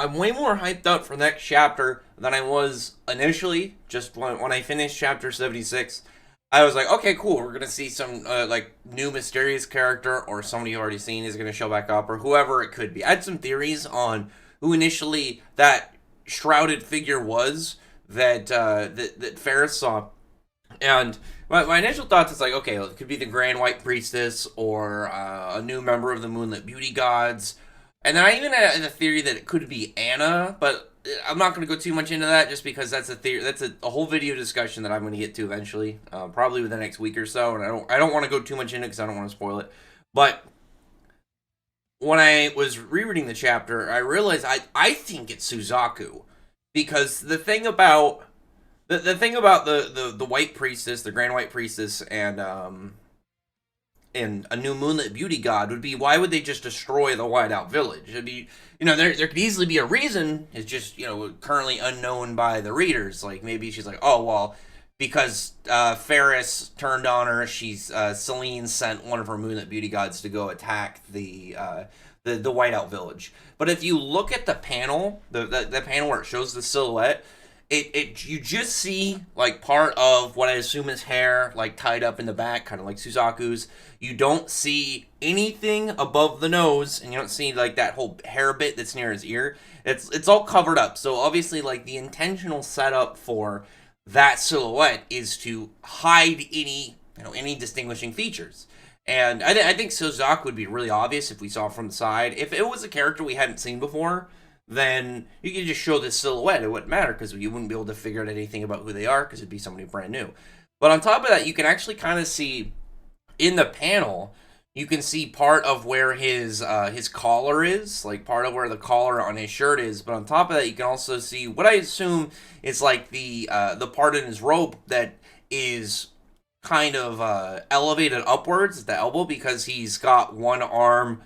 I'm way more hyped up for the next chapter than I was initially. Just when I finished chapter 76, I was like, okay, cool. We're gonna see some like new mysterious character or somebody you already seen is gonna show back up or whoever it could be. I had some theories on who initially that shrouded figure was that Ferris saw, and my initial thoughts is like, okay, well, it could be the Grand White Priestess or a new member of the Moonlit Beauty Gods. And then I even had a theory that it could be Anna, but I'm not going to go too much into that just because that's a theory. That's a whole video discussion that I'm going to get to eventually, probably within the next week or so. And I don't want to go too much into it because I don't want to spoil it. But when I was rereading the chapter, I realized I think it's Suzaku because the thing about the White Priestess, the Grand White Priestess, and a new Moonlit Beauty God would be, why would they just destroy the Whiteout Village? It'd be, there could easily be a reason. It's just, currently unknown by the readers. Like, maybe she's like, oh, well, because Ferris turned on her, Celine sent one of her Moonlit Beauty Gods to go attack the Whiteout Village. But if you look at the panel, the panel where it shows the silhouette, you just see like part of what I assume is hair, like tied up in the back, kind of like Suzaku's. You don't see anything above the nose, and you don't see like that whole hair bit that's near his ear. It's all covered up. So obviously, like the intentional setup for that silhouette is to hide any distinguishing features. And I think Suzaku would be really obvious if we saw it from the side. If it was a character we hadn't seen before, then you could just show this silhouette. It wouldn't matter because you wouldn't be able to figure out anything about who they are because it'd be somebody brand new. But on top of that, you can actually kind of see in the panel, you can see part of where his collar is, like part of where the collar on his shirt is. But on top of that, you can also see what I assume is like the part in his robe that is kind of elevated upwards at the elbow because he's got one arm.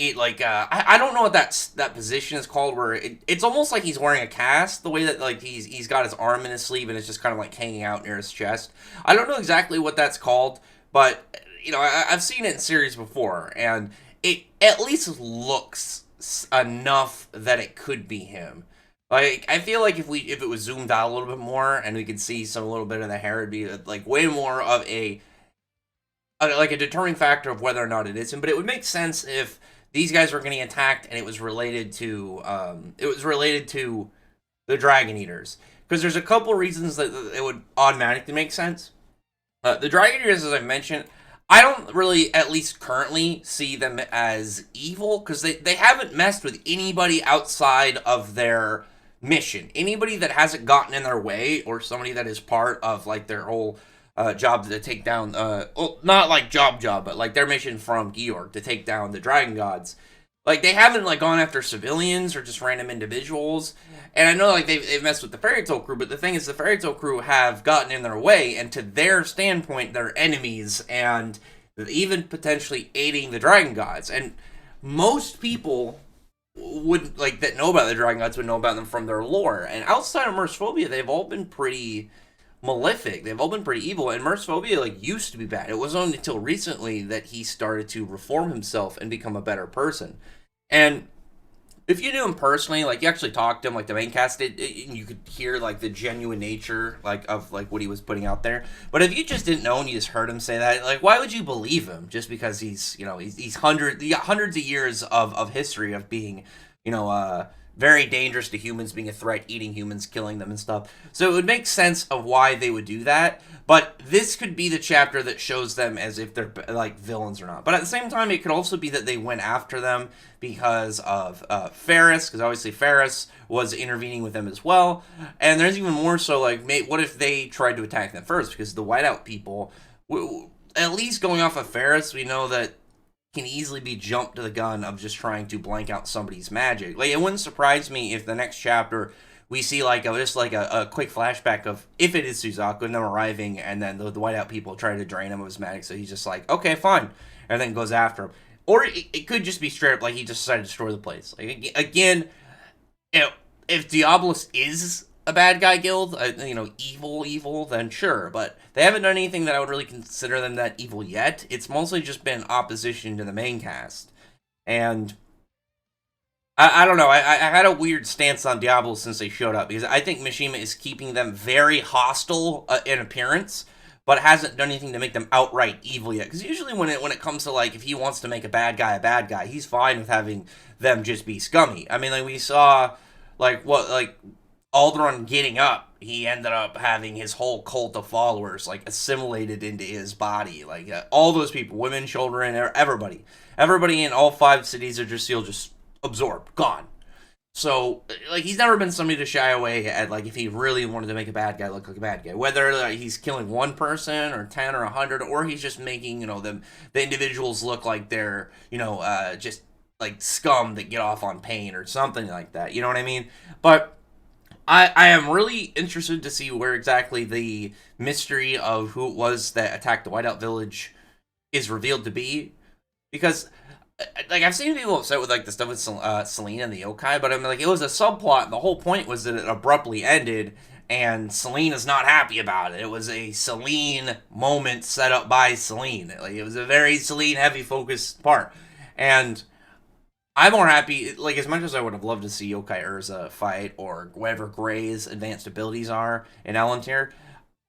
I don't know what that position is called, where it's almost like he's wearing a cast, the way that like he's got his arm in his sleeve and it's just kind of like hanging out near his chest. I don't know exactly what that's called, but I've seen it in series before, and it at least looks enough that it could be him. Like, I feel like if it was zoomed out a little bit more and we could see a little bit of the hair, it'd be like way more of a deterring factor of whether or not it is him. But it would make sense if these guys were getting attacked and it was related to the Dragon Eaters, because there's a couple reasons that it would automatically make sense. The Dragon Eaters, as I mentioned, I don't really, at least currently, see them as evil because they haven't messed with anybody outside of their mission. Anybody that hasn't gotten in their way, or somebody that is part of like their whole job to take down, not like job, but like their mission from Georg to take down the Dragon Gods. Like, they haven't like gone after civilians or just random individuals. And I know like they've messed with the Fairy Tale crew, but the thing is, the Fairy Tale crew have gotten in their way, and to their standpoint, they're enemies and even potentially aiding the Dragon Gods. And most people would like that know about the Dragon Gods would know about them from their lore. And outside of Mercephobia, they've all been pretty malefic. They've all been pretty evil, and Mercephobia like used to be bad. It wasn't until recently that he started to reform himself and become a better person. And if you knew him personally, like you actually talked to him, like the main cast did, you could hear like the genuine nature like of like what he was putting out there. But if you just didn't know and you just heard him say that, like why would you believe him? Just because he's he got hundreds of years of history of being very dangerous to humans, being a threat, eating humans, killing them and stuff. So it would make sense of why they would do that. But this could be the chapter that shows them as if they're like villains or not. But at the same time, it could also be that they went after them because of Ferris, because obviously Ferris was intervening with them as well. And there's even more so like, what if they tried to attack them first? Because the Whiteout people, at least going off of Ferris, we know that can easily be jumped to the gun of just trying to blank out somebody's magic. Like, it wouldn't surprise me if the next chapter we see like a quick flashback of if it is Suzaku and them arriving, and then the Whiteout people try to drain him of his magic, so he's just like, okay, fine, and then goes after him. Or it could just be straight up like he just decided to destroy the place. Like, again, if Diabolos is a bad guy guild, evil, then sure. But they haven't done anything that I would really consider them that evil yet. It's mostly just been opposition to the main cast. And I don't know. I had a weird stance on Diabolos since they showed up because I think Mishima is keeping them very hostile in appearance, but hasn't done anything to make them outright evil yet. Because usually when it comes to like if he wants to make a bad guy, he's fine with having them just be scummy. I mean, like we saw, like Alderaan getting up, he ended up having his whole cult of followers like assimilated into his body. Like all those people, women, children, everybody in all 5 cities of Drasil just absorbed, gone. So, like, he's never been somebody to shy away at, like, if he really wanted to make a bad guy look like a bad guy. Whether he's killing one person or 10 or 100, or he's just making, the individuals look like they're, just, like, scum that get off on pain or something like that. You know what I mean? But I am really interested to see where exactly the mystery of who it was that attacked the Whiteout Village is revealed to be. Because like I've seen people upset with like the stuff with Selene and the yokai, but I mean like it was a subplot, and the whole point was that it abruptly ended, and Selene is not happy about it. It was a Selene moment set up by Selene. Like it was a very Selene heavy focused part, and I'm more happy. Like as much as I would have loved to see Yokai Urza fight or whatever Gray's advanced abilities are in Elantir,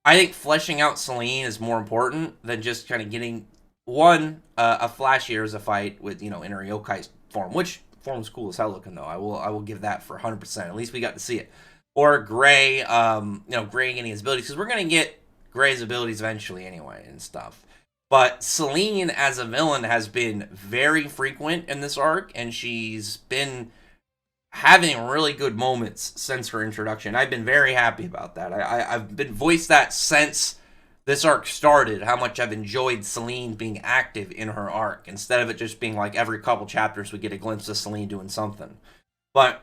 I think fleshing out Selene is more important than just kind of getting a flashier as a fight with in her yokai form, which form's cool as hell looking though. I will give that for 100%. At least we got to see it. Or Gray, Gray getting his abilities because we're gonna get Gray's abilities eventually anyway and stuff. But Selene as a villain has been very frequent in this arc, and she's been having really good moments since her introduction. I've been very happy about that. I've been voiced that since this arc started, how much I've enjoyed Selene being active in her arc, instead of it just being like every couple chapters we get a glimpse of Selene doing something. But,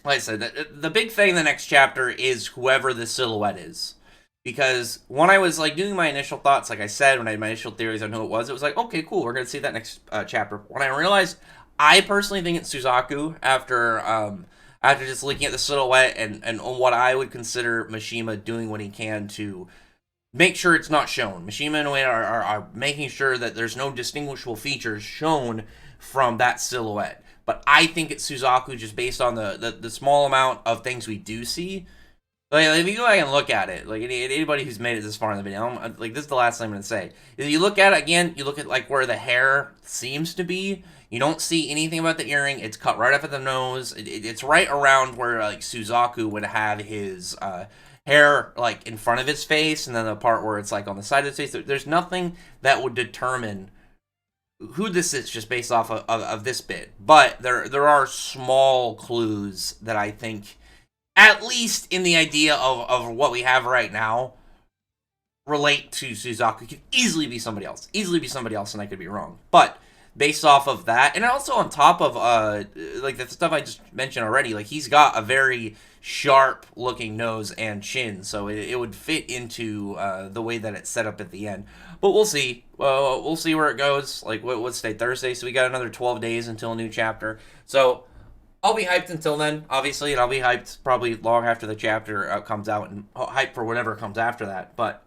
like I said, the big thing in the next chapter is whoever the silhouette is. Because when I was like doing my initial thoughts, like I said, when I had my initial theories on who it was like, okay, cool, we're going to see that next chapter. When I realized, I personally think it's Suzaku after just looking at the silhouette and what I would consider Mishima doing what he can to make sure it's not shown. Mishima and Ueda are making sure that there's no distinguishable features shown from that silhouette. But I think it's Suzaku just based on the small amount of things we do see. Like, if you go back and look at it, like anybody who's made it this far in the video, like this is the last thing I'm going to say. If you look at it again, you look at like where the hair seems to be. You don't see anything about the earring. It's cut right up at the nose. It's right around where like Suzaku would have his hair like in front of his face, and then the part where it's like on the side of his face. There's nothing that would determine who this is just based off of this bit. But there are small clues that I think, at least in the idea of what we have right now, relate to Suzaku. It could easily be somebody else. And I could be wrong. But based off of that, and also on top of like the stuff I just mentioned already, like he's got a very sharp looking nose and chin, so it would fit into the way that it's set up at the end. But we'll see. We'll see where it goes. Like what's today? Thursday, so we got another 12 days until a new chapter. So I'll be hyped until then, obviously, and I'll be hyped probably long after the chapter comes out, and hyped for whatever comes after that. But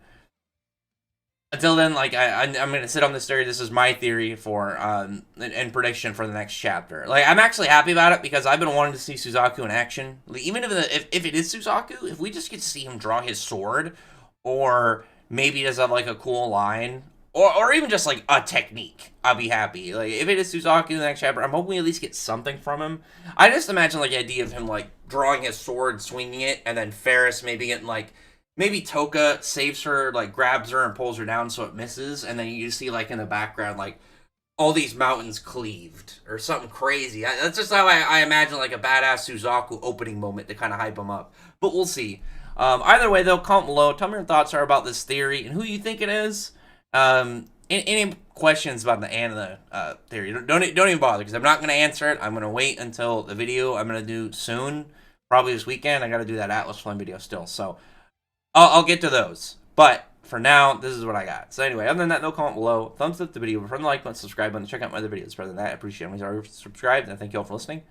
until then, like I'm gonna sit on this theory. This is my theory for and prediction for the next chapter. Like I'm actually happy about it because I've been wanting to see Suzaku in action. Like, even if it is Suzaku, if we just get to see him draw his sword, or maybe he does have like a cool line, or even just like a technique, I'll be happy. Like if it is Suzaku in the next chapter, I'm hoping we at least get something from him. I just imagine like the idea of him like drawing his sword, swinging it, and then Ferris maybe getting like. Maybe Toka saves her, like, grabs her and pulls her down so it misses, and then you see, like, in the background, like, all these mountains cleaved, or something crazy. That's just how I imagine, like, a badass Suzaku opening moment to kind of hype him up. But we'll see. Either way, though, comment below. Tell me your thoughts are about this theory and who you think it is. Any questions about the Anna theory, don't even bother, because I'm not going to answer it. I'm going to wait until the video I'm going to do soon, probably this weekend. I got to do that Atlas Flame video still, so I'll get to those. But for now, this is what I got. So anyway, other than that, no comment below. Thumbs up the video, from the like button, subscribe button, check out my other videos. Further than that, I appreciate it. If you already subscribed, and I thank you all for listening.